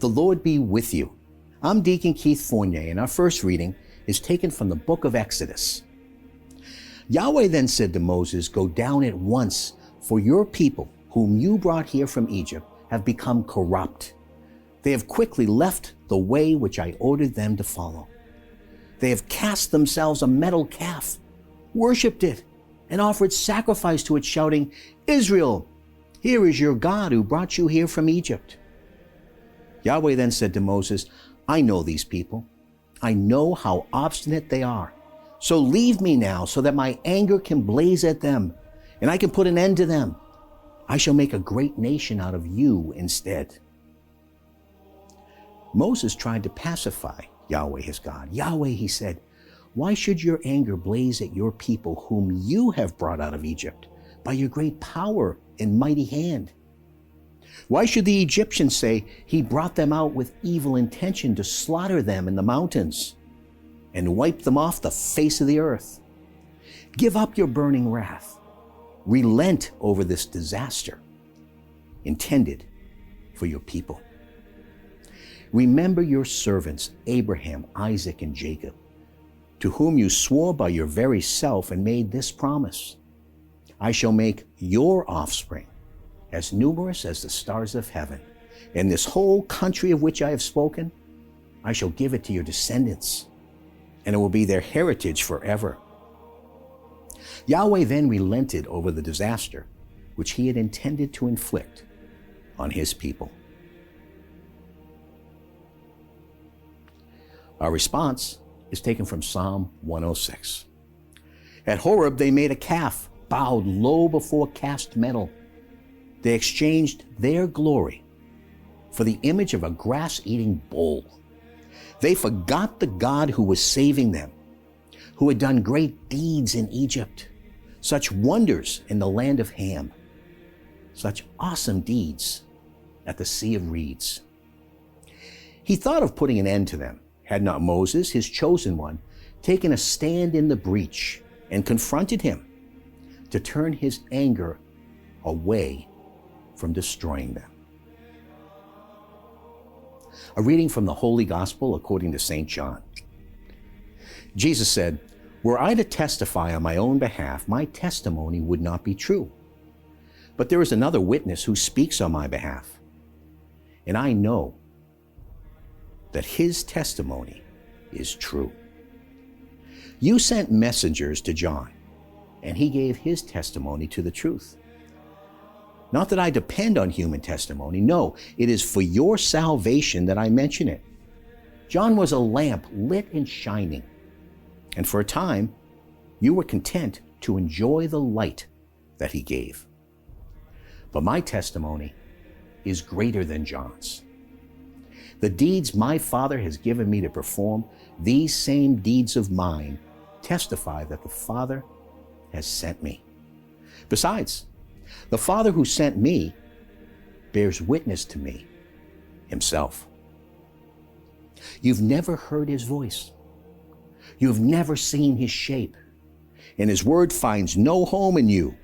The Lord be with you. I'm Deacon Keith Fournier, and our first reading is taken from the book of Exodus. Yahweh then said to Moses, "Go down at once, for your people, whom you brought here from Egypt, have become corrupt. They have quickly left the way which I ordered them to follow. They have cast themselves a metal calf, worshipped it, and offered sacrifice to it, shouting, 'Israel, here is your God who brought you here from Egypt.'" Yahweh then said to Moses, "I know these people. I know how obstinate they are. So leave me now so that my anger can blaze at them and I can put an end to them. I shall make a great nation out of you instead." Moses tried to pacify Yahweh his God. "Yahweh," he said, "why should your anger blaze at your people whom you have brought out of Egypt by your great power and mighty hand? Why should the Egyptians say, 'He brought them out with evil intention to slaughter them in the mountains and wipe them off the face of the earth'? Give up your burning wrath. Relent over this disaster intended for your people. Remember your servants, Abraham, Isaac, and Jacob, to whom you swore by your very self and made this promise. I shall make your offspring as numerous as the stars of heaven, and this whole country of which I have spoken, I shall give it to your descendants, and it will be their heritage forever." Yahweh then relented over the disaster which he had intended to inflict on his people. Our response is taken from Psalm 106. At Horeb they made a calf, bowed low before cast metal. They exchanged their glory for the image of a grass-eating bull. They forgot the God who was saving them, who had done great deeds in Egypt, such wonders in the land of Ham, such awesome deeds at the Sea of Reeds. He thought of putting an end to them, had not Moses, his chosen one, taken a stand in the breach and confronted him to turn his anger away from destroying them. A reading from the Holy Gospel according to St. John. Jesus said, "Were I to testify on my own behalf, my testimony would not be true. But there is another witness who speaks on my behalf, and I know that his testimony is true. You sent messengers to John, and he gave his testimony to the truth. Not that I depend on human testimony. No, it is for your salvation that I mention it. John was a lamp lit and shining, and for a time you were content to enjoy the light that he gave. But my testimony is greater than John's. The deeds my Father has given me to perform, these same deeds of mine testify that the Father has sent me. Besides, the Father who sent me bears witness to me himself. You've never heard his voice. You've never seen his shape, and his word finds no home in you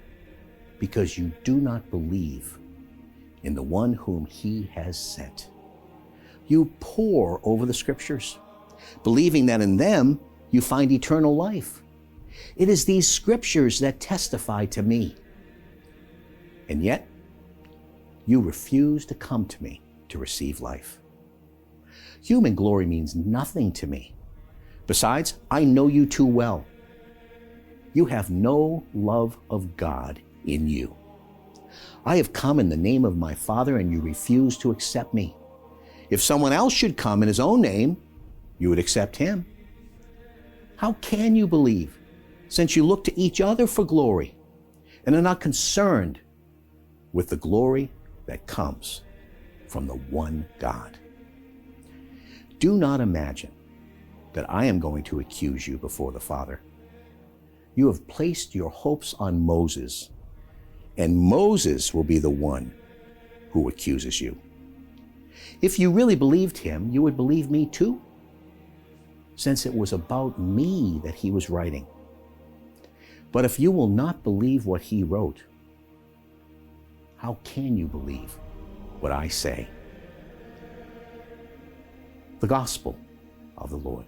because you do not believe in the one whom he has sent. You pore over the scriptures, believing that in them you find eternal life. It is these scriptures that testify to me. And yet, you refuse to come to me to receive life. Human glory means nothing to me. Besides, I know you too well. You have no love of God in you. I have come in the name of my Father, and you refuse to accept me. If someone else should come in his own name, you would accept him. How can you believe, since you look to each other for glory and are not concerned with the glory that comes from the one God? Do not imagine that I am going to accuse you before the Father. You have placed your hopes on Moses, and Moses will be the one who accuses you. If you really believed him, you would believe me too, since it was about me that he was writing. But if you will not believe what he wrote, how can you believe what I say? the gospel of the Lord.